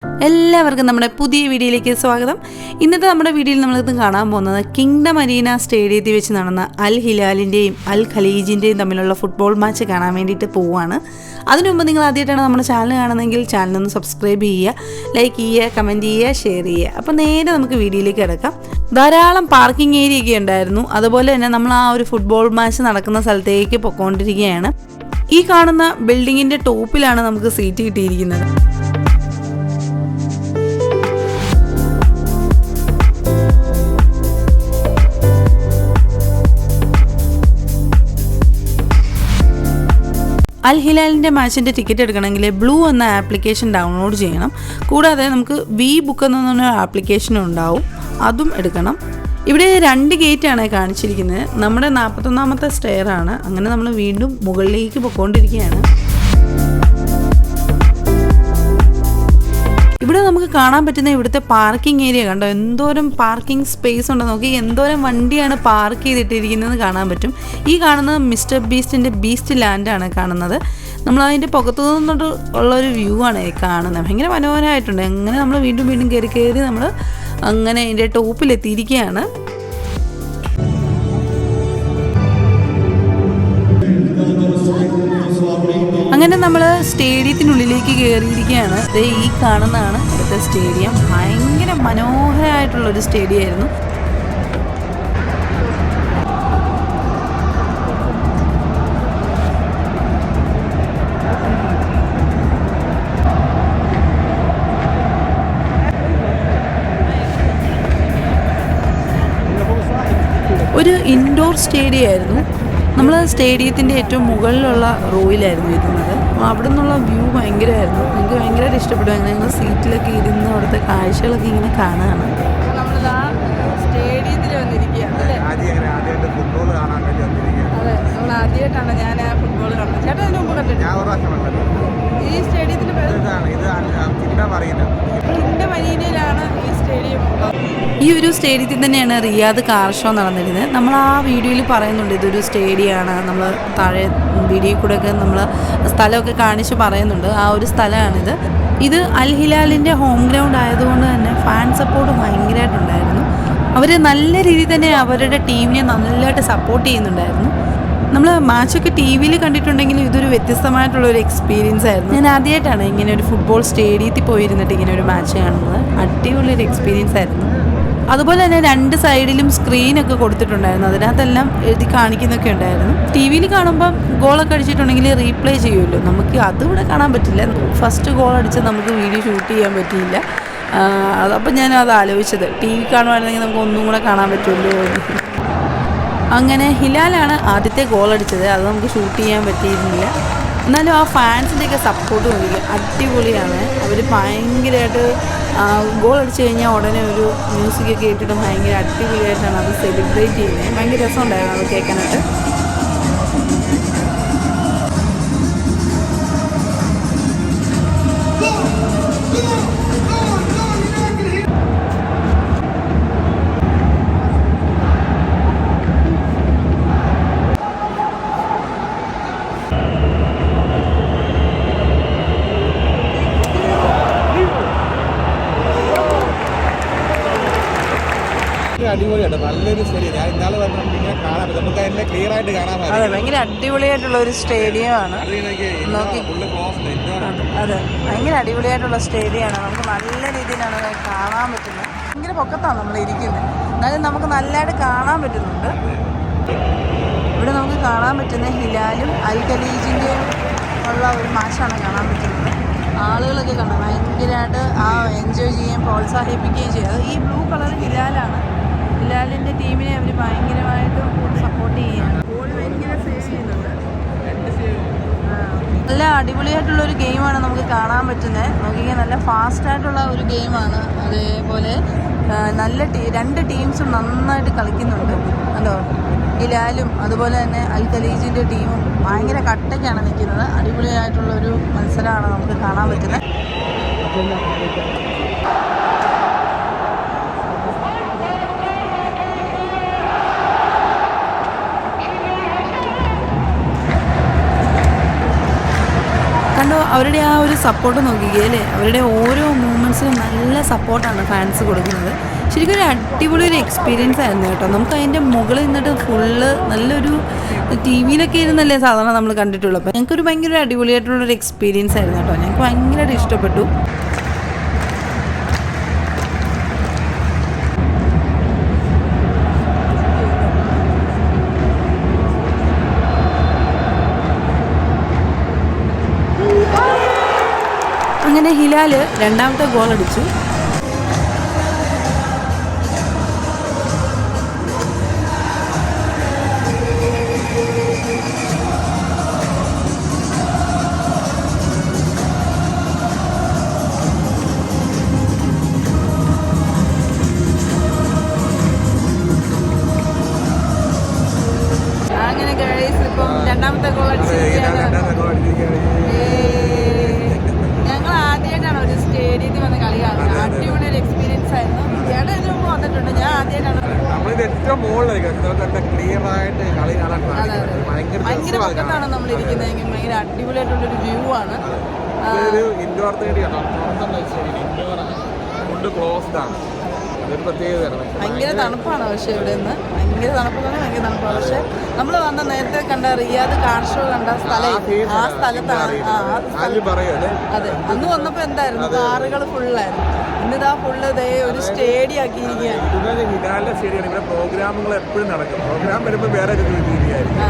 എല്ലാവർക്കും നമ്മുടെ പുതിയ വീഡിയോയിലേക്ക് സ്വാഗതം. ഇന്നത്തെ നമ്മുടെ വീഡിയോയിൽ നമ്മളിത് കാണാൻ പോകുന്നത് കിങ്ഡം അരീന സ്റ്റേഡിയത്തിൽ വെച്ച് നടന്ന അൽ ഹിലാലിൻ്റെയും അൽ ഖലീജിൻ്റെയും തമ്മിലുള്ള ഫുട്ബോൾ മാച്ച് കാണാൻ വേണ്ടിയിട്ട് പോവുകയാണ്. അതിനുമുമ്പ് നിങ്ങൾ ആദ്യമായിട്ടാണ് നമ്മുടെ ചാനൽ കാണുന്നതെങ്കിൽ ചാനലൊന്ന് സബ്സ്ക്രൈബ് ചെയ്യുക, ലൈക്ക് ചെയ്യുക, കമൻറ്റ് ചെയ്യുക, ഷെയർ ചെയ്യുക. അപ്പോൾ നേരെ നമുക്ക് വീഡിയോയിലേക്ക് കിടക്കാം. ധാരാളം പാർക്കിംഗ് ഏരിയ ഒക്കെ ഉണ്ടായിരുന്നു. അതുപോലെ തന്നെ നമ്മൾ ആ ഒരു ഫുട്ബോൾ മാച്ച് നടക്കുന്ന സ്ഥലത്തേക്ക് പൊയ്ക്കൊണ്ടിരിക്കുകയാണ്. ഈ കാണുന്ന ബിൽഡിങ്ങിൻ്റെ ടോപ്പിലാണ് നമുക്ക് സീറ്റ് കിട്ടിയിരിക്കുന്നത്. അൽ ഹിലാലിൻ്റെ മാച്ചിൻ്റെ ടിക്കറ്റ് എടുക്കണമെങ്കിൽ ബ്ലൂ എന്ന ആപ്ലിക്കേഷൻ ഡൗൺലോഡ് ചെയ്യണം. കൂടാതെ നമുക്ക് വി ബുക്ക് എന്ന് പറഞ്ഞ ആപ്ലിക്കേഷനും ഉണ്ടാവും, അതും എടുക്കണം. ഇവിടെ 2 ഗേറ്റാണ് കാണിച്ചിരിക്കുന്നത്. നമ്മുടെ 41ാമത്തെ സ്റ്റെയർ ആണ്. അങ്ങനെ നമ്മൾ വീണ്ടും മുകളിലേക്ക് പോയിക്കൊണ്ടിരിക്കുകയാണ്. ഇവിടെ നമുക്ക് കാണാൻ പറ്റുന്ന ഇവിടുത്തെ പാർക്കിംഗ് ഏരിയ കണ്ടോ, എന്തോരം പാർക്കിംഗ് സ്പേസ് ഉണ്ടോ നോക്കി, എന്തോരം വണ്ടിയാണ് പാർക്ക് ചെയ്തിട്ടിരിക്കുന്നത് കാണാൻ പറ്റും. ഈ കാണുന്നത് മിസ്റ്റർ ബീസ്റ്റിൻ്റെ ബീസ്റ്റ് ലാൻഡാണ് കാണുന്നത്. നമ്മൾ അതിൻ്റെ പുറത്തു നിന്നിട്ട് ഉള്ളൊരു വ്യൂ ആണ് കാണുന്നത്. ഭയങ്കര മനോഹരമായിട്ടുണ്ട്. അങ്ങനെ നമ്മൾ വീണ്ടും കയറി നമ്മൾ അങ്ങനെ അതിൻ്റെ ടോപ്പിലെത്തിയിരിക്കുകയാണ്. അങ്ങനെ നമ്മൾ സ്റ്റേഡിയത്തിനുള്ളിലേക്ക് കയറിയിരിക്കുകയാണ്. ഈ കാണുന്നതാണ് ഇവിടുത്തെ സ്റ്റേഡിയം. ഭയങ്കര മനോഹരമായിട്ടുള്ളൊരു സ്റ്റേഡിയമായിരുന്നു. ഒരു ഇൻഡോർ സ്റ്റേഡിയമായിരുന്നു. നമ്മൾ സ്റ്റേഡിയത്തിൻ്റെ ഏറ്റവും മുകളിലുള്ള റോയിലായിരുന്നു ഇരുന്നത്. അവിടെ നിന്നുള്ള വ്യൂ ഭയങ്കരമായിരുന്നു. എനിക്ക് ഭയങ്കരമായിട്ട് ഇഷ്ടപ്പെട്ടു. അങ്ങനെ ഞങ്ങൾ സീറ്റിലൊക്കെ ഇരുന്ന് അവിടുത്തെ കാഴ്ചകളൊക്കെ ഇങ്ങനെ കാണുകയാണ്. നമ്മളിതാ സ്റ്റേഡിയത്തിൽ വന്നിരിക്കുകയാണ്. അതെ, നമ്മൾ ആദ്യമായിട്ടാണ് ഞാൻ ഫുട്ബോൾ കാണുന്നത്. ചേട്ടാ അതിന് മുമ്പ് കണ്ടിട്ടുണ്ട്. ഈ സ്റ്റേഡിയത്തിൻ്റെ പേര് കിങ്ഡം അരീനയിലാണ് ഈ സ്റ്റേഡിയം. ഈ ഒരു സ്റ്റേഡിയത്തിൽ തന്നെയാണ് റിയാദ് കാർ ഷോ നടന്നിരുന്നത്. നമ്മൾ ആ വീഡിയോയിൽ പറയുന്നുണ്ട് ഇതൊരു സ്റ്റേഡിയമാണ്. നമ്മൾ താഴെ വീഡിയോയിൽ കൂടെയൊക്കെ നമ്മൾ സ്ഥലമൊക്കെ കാണിച്ച് പറയുന്നുണ്ട്. ആ ഒരു സ്ഥലമാണിത്. ഇത് അൽ ഹിലാലിൻ്റെ ഹോം ഗ്രൗണ്ട് ആയതുകൊണ്ട് തന്നെ ഫാൻ സപ്പോർട്ട് ഭയങ്കരമായിട്ടുണ്ടായിരുന്നു. അവർ നല്ല രീതിയിൽ തന്നെ അവരുടെ ടീമിനെ നല്ലതായിട്ട് സപ്പോർട്ട് ചെയ്യുന്നുണ്ടായിരുന്നു. നമ്മൾ മാച്ചൊക്കെ ടി വിയിൽ കണ്ടിട്ടുണ്ടെങ്കിലും ഇതൊരു വ്യത്യസ്തമായിട്ടുള്ളൊരു എക്സ്പീരിയൻസ് ആയിരുന്നു. ഞാൻ ആദ്യമായിട്ടാണ് ഇങ്ങനെ ഒരു ഫുട്ബോൾ സ്റ്റേഡിയത്തിൽ പോയിരുന്നിട്ട് ഇങ്ങനെ ഒരു മാച്ച് കാണുന്നത്. അടിപൊളിയൊരു എക്സ്പീരിയൻസ് ആയിരുന്നു. അതുപോലെ തന്നെ 2 സൈഡിലും സ്ക്രീനൊക്കെ കൊടുത്തിട്ടുണ്ടായിരുന്നു. അതിനകത്തെല്ലാം എഴുതി കാണിക്കുന്നൊക്കെ ഉണ്ടായിരുന്നു. ടി വിയിൽ കാണുമ്പം ഗോളൊക്കെ അടിച്ചിട്ടുണ്ടെങ്കിൽ റീപ്ലേ ചെയ്യുമല്ലോ, നമുക്ക് അതിവിടെ കാണാൻ പറ്റില്ല. ഫസ്റ്റ് ഗോൾ അടിച്ച് നമുക്ക് വീഡിയോ ഷൂട്ട് ചെയ്യാൻ പറ്റിയില്ല. അതപ്പോൾ ഞാൻ അത് ആലോചിച്ചത്, ടി വി കാണുവായിരുന്നെങ്കിൽ നമുക്ക് ഒന്നും കൂടെ കാണാൻ പറ്റുമല്ലോ. അങ്ങനെ ഹിലാലാണ് ആദ്യത്തെ ഗോൾ അടിച്ചത്. അത് നമുക്ക് ഷൂട്ട് ചെയ്യാൻ പറ്റിയിരുന്നില്ല. എന്നാലും ആ ഫാൻസിൻ്റെയൊക്കെ സപ്പോർട്ട് നോക്കി അടിപൊളിയാണ്. അവർ ഭയങ്കരമായിട്ട് ഗോൾ അടിച്ചു കഴിഞ്ഞാൽ ഉടനെ ഒരു മ്യൂസിക്കൊക്കെ കേട്ടിട്ട് ഭയങ്കര അടിപൊളിയായിട്ടാണ് അത് സെലിബ്രേറ്റ് ചെയ്യുന്നത്. ഭയങ്കര രസമുണ്ടായിരുന്നു അത് കേൾക്കാനായിട്ട്. അടിപൊളിയായിട്ട് നല്ലൊരു സ്റ്റേഡിയം. ഞാൻ ഇന്നാളെ വന്നിട്ട് ഇങ്ങനെ കാണാൻ പറ്റും. നമുക്ക് അതിനെ ക്ലിയർ ആയിട്ട് കാണാൻ പറ്റും. അതെ, ഭയങ്കര അടിപൊളിയായിട്ടുള്ള ഒരു സ്റ്റേഡിയമാണ്. അതെ, ഭയങ്കര അടിപൊളിയായിട്ടുള്ള സ്റ്റേഡിയമാണ്. നമുക്ക് നല്ല രീതിയിലാണ് കാണാൻ പറ്റുന്നത്. ഭയങ്കര പൊക്കത്താണ് നമ്മൾ ഇരിക്കുന്നത്. എന്നാലും നമുക്ക് നല്ലതായിട്ട് കാണാൻ പറ്റുന്നുണ്ട്. ഇവിടെ നമുക്ക് കാണാൻ പറ്റുന്ന ഹിലാലും അൽ ഖലീജിൻ്റെയും ഉള്ള ഒരു മാച്ചാണ് കാണാൻ പറ്റുന്നത്. ആളുകളൊക്കെ കണ്ടു ഭയങ്കരമായിട്ട് എൻജോയ് ചെയ്യുകയും പ്രോത്സാഹിപ്പിക്കുകയും ചെയ്യും. അത് ഈ ബ്ലൂ കളർ ഹിലാലാണ്. ഹിലാലിൻ്റെ ടീമിനെ അവർ ഭയങ്കരമായിട്ട് സപ്പോർട്ട് ചെയ്യുകയാണ്. ഗോൾ ഭയങ്കര സേവ് ചെയ്യുന്നുണ്ട്. നല്ല അടിപൊളിയായിട്ടുള്ളൊരു ഗെയിമാണ് നമുക്ക് കാണാൻ പറ്റുന്നത്. നോക്കിയാൽ നല്ല ഫാസ്റ്റായിട്ടുള്ള ഒരു ഗെയിമാണ്. അതേപോലെ നല്ല 2 ടീംസും നന്നായിട്ട് കളിക്കുന്നുണ്ട്. കണ്ടോ, ഹിലാലും അതുപോലെ തന്നെ അൽ ഖലീജിൻ്റെ ടീമും ഭയങ്കര കട്ടയ്ക്കാണ് നിൽക്കുന്നത്. അടിപൊളിയായിട്ടുള്ളൊരു മത്സരമാണ് നമുക്ക് കാണാൻ പറ്റുന്നത്. കണ്ടോ, അവരുടെ ആ ഒരു സപ്പോർട്ട് നോക്കിക്കേ അല്ലേ. അവരുടെ ഓരോ മൂവ്മെൻറ്റ്സ് സപ്പോർട്ടാണ് ഫാൻസ് കൊടുക്കുന്നത്. ശരിക്കും ഒരു അടിപൊളി ഒരു എക്സ്പീരിയൻസ് ആയിരുന്നു കേട്ടോ. നമുക്ക് അതിൻ്റെ മുകളിൽ നിന്നിട്ട് ഫുള്ള് നല്ലൊരു ടി വിയിലൊക്കെ ഇരുന്നല്ലേ സാധാരണ നമ്മൾ കണ്ടിട്ടുള്ളൂ. അപ്പോൾ ഞങ്ങൾക്കൊരു ഭയങ്കര അടിപൊളിയായിട്ടുള്ളൊരു എക്സ്പീരിയൻസ് ആയിരുന്നു കേട്ടോ. ഞങ്ങൾക്ക് ഭയങ്കരമായിട്ട് ഇഷ്ടപ്പെട്ടു. അങ്ങനെ ഹിലാൽ രണ്ടാമത്തെ ഗോൾ അടിച്ചു. അങ്ങനെ ഗൈസ് ഇപ്പം രണ്ടാമത്തെ ഗോൾ ഞങ്ങൾ ആദ്യമായിട്ടാണ് ഒരു സ്റ്റേഡിയത്തിൽ വന്ന് കളി കാണുന്നത്. അടിപൊളി ഒരു എക്സ്പീരിയൻസ് ആയിരുന്നു. ചേട്ടൻ ഇതിനു മുമ്പ് വന്നിട്ടുണ്ട്, ഞാൻ ആദ്യമായിട്ടാണ്. നമ്മളിത് ഏറ്റവും മുകളിലായിരിക്കും ക്ലിയർ ആയിട്ട് കളി കാണാൻ ഭയങ്കര പക്കത്താണ് നമ്മൾ ഇരിക്കുന്നതെങ്കിൽ ഭയങ്കര അടിപൊളിയായിട്ടുള്ളൊരു വ്യൂ ആണ്. ഇൻഡോർ തേടിയാണ് ഇൻഡോർ കൊണ്ട് ക്ലോസ്ഡ് ആണ്. അതൊരു പ്രത്യേകതയാണ്. ഭയങ്കര തണുപ്പാണ് പക്ഷേ ഇവിടെ നിന്ന് ഭയങ്കര തണുപ്പ് തന്നെ ഭയങ്കര തണുപ്പാണ്. പക്ഷെ നമ്മൾ വന്ന നേരത്തെ കണ്ട റിയാദ് കാർ ഷോ കണ്ട സ്ഥലം ആ സ്ഥലത്താണ്. അതെ, അന്ന് വന്നപ്പോൾ എന്തായിരുന്നു, കാറുകൾ ഫുള്ളായിരുന്നു. ഇന്നിതാ ഫുള്ള് ഇതേ ഒരു സ്റ്റേഡിയം ആക്കിയിരിക്കുകയാണ്. ഹിലാലിന്റെ സ്റ്റേഡിയം ഇവിടെ പ്രോഗ്രാമുകൾ എപ്പോഴും നടക്കും. പ്രോഗ്രാം വരുമ്പോൾ വേറെ ഒരു രീതിയായിരിക്കും.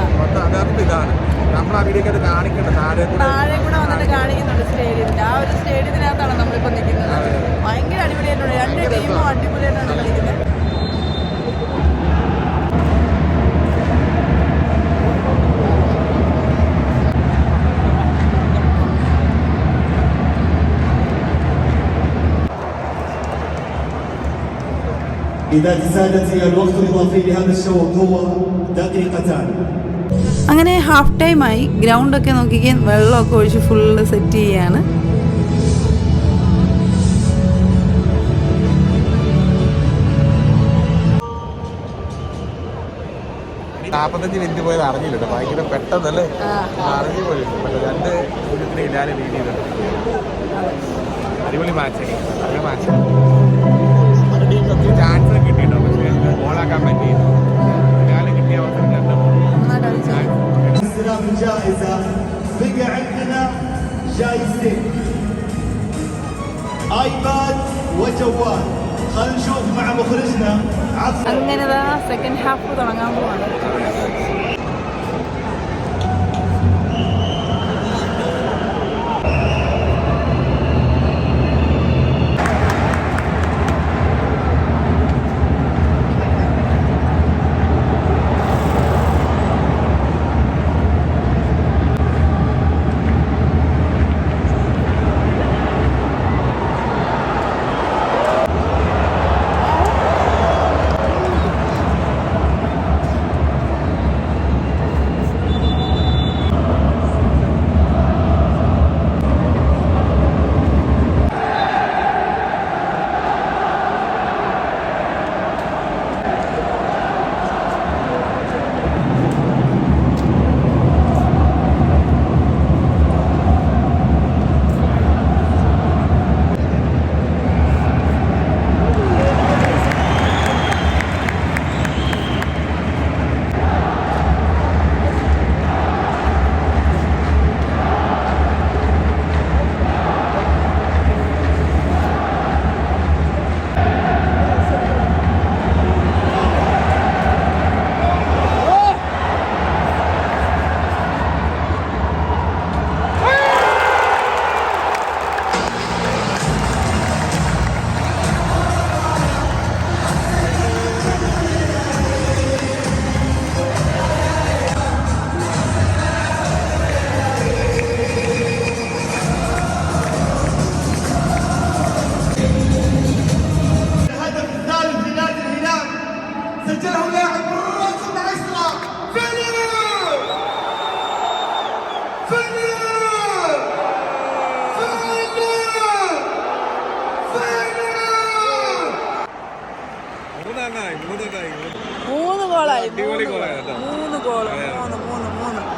അതർത്ഥം ഇതാണ് നമ്മൾ അവിടേക്ക് അത് കാണിക്കേണ്ടത്. താഴെ കൂടെ വന്നിട്ട് കാണിക്കുന്നുണ്ട് സ്റ്റേഡിയത്തിന്റെ. ആ ഒരു സ്റ്റേഡിയത്തിനകത്താണ് നമ്മളിപ്പോൾ നിൽക്കുന്നത്. ഭയങ്കര അടിപൊളിയായിട്ടുണ്ട്. രണ്ട് ടീമും അടിപൊളിയായിട്ടാണ് കളിക്കുന്നത്. إذا سادتي الوقت الإضافي لهذا الشوط هو دقيقتان. അങ്ങനെ ഹാഫ് ടൈമായി. ഗ്രൗണ്ടൊക്കെ നോക്കിക്കാൻ വെള്ളമൊക്കെ ഒഴിച്ച് ഫുള്ള് സെറ്റ് ചെയ്യാണ്. 45 മിനിറ്റ് പോയത് അറിഞ്ഞില്ല. ഭയങ്കര പെട്ടെന്നല്ലേ അറിഞ്ഞു പോലും. രണ്ട് പൂജ്യത്തിന് ഹിലാൽ ലീഡ് ചെയ്തിട്ടുണ്ട്. അടിപൊളി മാച്ച്. നല്ല മാച്ച്. ഒരു ടീം ഒത്തിരി ചാൻസ് കിട്ടിയിട്ടുണ്ടോ, പക്ഷേ ഗോളാക്കാൻ പറ്റിയില്ല. ഹിലാൽ കിട്ടിയ അവസരം استلام الجائزة بقى عندنا جائزتين ايباد وجوال. خلينا نشوف مع مخرجنا അങ്ങനെ സെക്കൻഡ് ഹാഫ് തുടങ്ങാൻ പോവാണ്.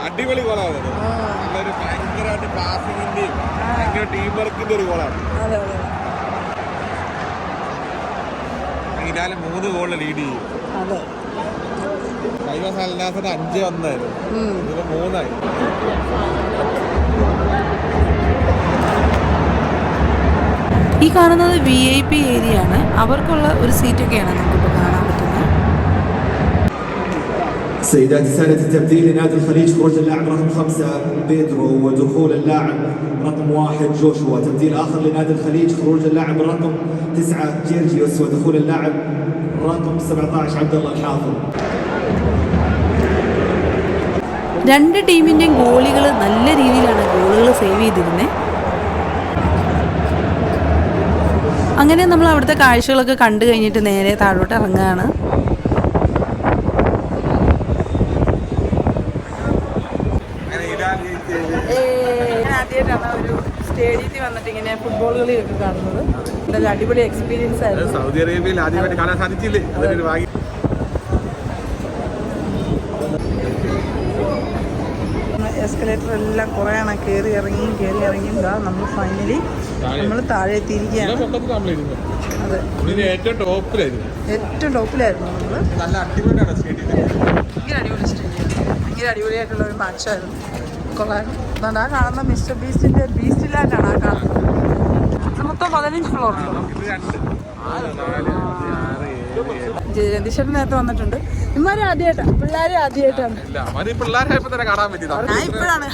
അടിപൊളി ഗോളാണ്. നല്ലൊരു ഭയങ്കരമായിട്ട് പാസിങ്ങിന്റെയും ഭയങ്കര ടീം വർക്കിന്റെ ഒരു ഗോളാണ്. ഹിലാൽ 3 ഗോളിൽ ലീഡ് ചെയ്യും. അതെ. കഴിഞ്ഞ ദിവസം അൽനാസർ 5-1 ഇതിപ്പോ 3 ഈ കാണുന്നത് VIP ഏരിയ ആണ്. അവർക്കുള്ള ഒരു സീറ്റൊക്കെയാണ് നമുക്കിപ്പോൾ കാണാൻ പറ്റുന്നത്. سيداتي سادتي تبديل لنادي الخليج خروج اللاعب رقم 5 بيدرو ودخول اللاعب رقم 1 جوشوا. تبديل آخر لنادي الخليج خروج اللاعب رقم 9 جيرجيوس ودخول اللاعب رقم 17 عبد الله الحافظ. രണ്ട് ടീമിൻ്റെയും ഗോളികൾ നല്ല രീതിയിലാണ് ഗോളുകൾ സേവ് ചെയ്തിരുന്നത്. അങ്ങനെ നമ്മൾ അവിടുത്തെ കാഴ്ചകളൊക്കെ കണ്ടു കഴിഞ്ഞിട്ട് നേരെ താഴോട്ട് ഇറങ്ങുകയാണ്. ആദ്യമായിട്ടാണ് ഒരു സ്റ്റേഡിയത്തിൽ വന്നിട്ട് ഇങ്ങനെ ഫുട്ബോൾ കളിയൊക്കെ കാണുന്നത്. നല്ല അടിപൊളി എക്സ്പീരിയൻസ് ആയിരുന്നു. സൗദി അറേബ്യയിൽ ആദ്യമായിട്ട് കാണാൻ സാധിച്ചില്ലേ, അതൊരു ഭാഗ്യം. എസ്കലേറ്റർ എല്ലാം കുറേ ആണ് കയറി ഇറങ്ങിയും നമ്മൾ ഫൈനലി നമ്മൾ താഴെ എത്തിയിരിക്കുകയാണ്. അതെ, ഏറ്റവും ടോപ്പിലായിരുന്നു നമ്മൾ. നല്ല അടിപൊളിയാണ് സ്റ്റേഡിയം. ഭയങ്കര അടിപൊളി സ്റ്റേഡിയം, ഭയങ്കര അടിപൊളിയായിട്ടുള്ള ഒരു മാച്ചായിരുന്നു. കൊള്ളായിരുന്നു. അതുകൊണ്ട് ആ കാണുന്ന മിസ്റ്റർ ബീസ്റ്റിലായിട്ടാണ് ആ കാണുന്നത്. ഇത് മൊത്തം 15 ഫ്ലോറുണ്ട്. രതീശ്വരൻ നേരത്തെ വന്നിട്ടുണ്ട്. ഇമാരും ആദ്യമായിട്ടാണ്, പിള്ളേരും ആദ്യമായിട്ടാണ്. ഞാൻ ഇപ്പോഴാണ്.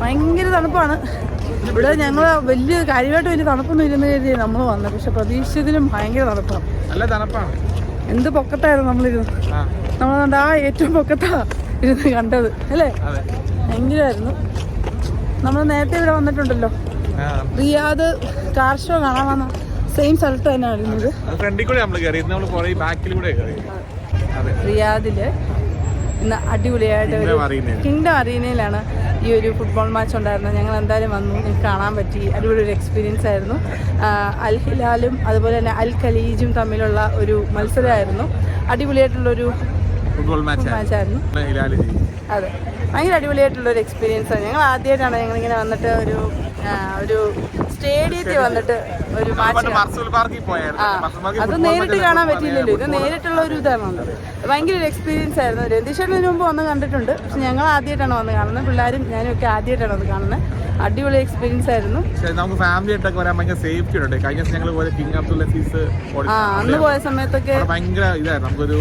ഭയങ്കര തണുപ്പാണ് ഇവിടെ. ഞങ്ങൾ കാര്യമായിട്ട് വലിയ തണുപ്പൊന്നും ഇരുന്ന് കരുതി നമ്മൾ വന്നത്. പക്ഷെ പ്രതീക്ഷിച്ചതിലും ഭയങ്കര തണുപ്പാണ്. നല്ല തണുപ്പാണ്. എന്ത് പൊക്കത്തായിരുന്നു നമ്മളിരുന്ന്. നമ്മളതുകൊണ്ട് ആ ഏറ്റവും പൊക്കത്താ ഇരുന്ന് കണ്ടത് അല്ലേ. ഭയങ്കരമായിരുന്നു. നമ്മൾ നേരത്തെ ഇവിടെ വന്നിട്ടുണ്ടല്ലോ, റിയാദ് കാർ ഷോ കാണാൻ വന്ന സെയിം സ്ഥലത്ത് തന്നെയാണ് ഇരുന്നത്. റിയാദില് ഇന്ന് അടിപൊളിയായിട്ട് ഒരു കിങ്ഡം അറീനയിലാണ് ഈ ഒരു ഫുട്ബോൾ മാച്ച് ഉണ്ടായിരുന്നത്. ഞങ്ങൾ എന്തായാലും വന്നു, എനിക്ക് കാണാൻ പറ്റി. അടിപൊളി ഒരു എക്സ്പീരിയൻസ് ആയിരുന്നു. അൽ ഹിലാലും അതുപോലെ തന്നെ അൽ ഖലീജും തമ്മിലുള്ള ഒരു മത്സരമായിരുന്നു. അടിപൊളിയായിട്ടുള്ളൊരു ഫുട്ബോൾ മാച്ചായിരുന്നു. അതെ, ഭയങ്കര അടിപൊളിയായിട്ടുള്ളൊരു എക്സ്പീരിയൻസ് ആണ്. ഞങ്ങൾ ആദ്യമായിട്ടാണ് ഞങ്ങളിങ്ങനെ വന്നിട്ട് ഒരു സ്റ്റേഡിയത്തിൽ വന്നിട്ട് ഒരു മാച്ച്. അത് നേരിട്ട് കാണാൻ പറ്റിയില്ലല്ലോ. ഇത് നേരിട്ടുള്ള ഒരു ഇതാണ്. ഭയങ്കര ഒരു എക്സ്പീരിയൻസ് ആയിരുന്നു. രതീശ്വരന് മുമ്പ് വന്ന് കണ്ടിട്ടുണ്ട്, പക്ഷെ ഞങ്ങൾ ആദ്യമായിട്ടാണ് വന്ന് കാണുന്നത്. പിള്ളേരും ഞാനും ഒക്കെ ആദ്യമായിട്ടാണ് വന്ന് കാണുന്നത്. അടിപൊളി എക്സ്പീരിയൻസ് ആയിരുന്നു. നമുക്ക് ഫാമിലി ആയിട്ടൊക്കെ വരാൻ ഭയങ്കര സേഫ്റ്റി ഉണ്ട്. കഴിഞ്ഞ ദിവസം ഞങ്ങൾ പോയ കിങ് അബ്ദുൽ അസീസ് അന്ന് പോയ സമയത്തൊക്കെ ഭയങ്കര ഇതായിരുന്നു. നമുക്കൊരു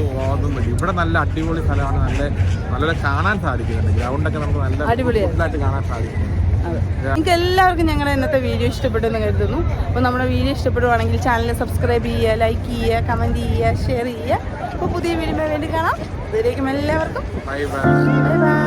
ഇവിടെ നല്ല അടിപൊളി സ്ഥലമാണ്. നല്ല കാണാൻ സാധിക്കുന്നുണ്ട്. ഗ്രൗണ്ടൊക്കെ നമുക്ക് നല്ല അടിപൊളിയായിട്ട് കാണാൻ സാധിക്കും. നിങ്ങൾക്ക് എല്ലാവർക്കും ഞങ്ങളുടെ ഇന്നത്തെ വീഡിയോ ഇഷ്ടപ്പെട്ടെന്ന് കരുതുന്നു. അപ്പോൾ നമ്മുടെ വീഡിയോ ഇഷ്ടപ്പെടുവാണെങ്കിൽ ചാനൽ സബ്സ്ക്രൈബ് ചെയ്യുക, ലൈക്ക് ചെയ്യുക, കമൻറ്റ് ചെയ്യുക, ഷെയർ ചെയ്യുക. അപ്പോൾ പുതിയ വീഡിയോ വേണ്ടി കാണാം. ഇതിലേക്കും എല്ലാവർക്കും ബൈ ബൈ.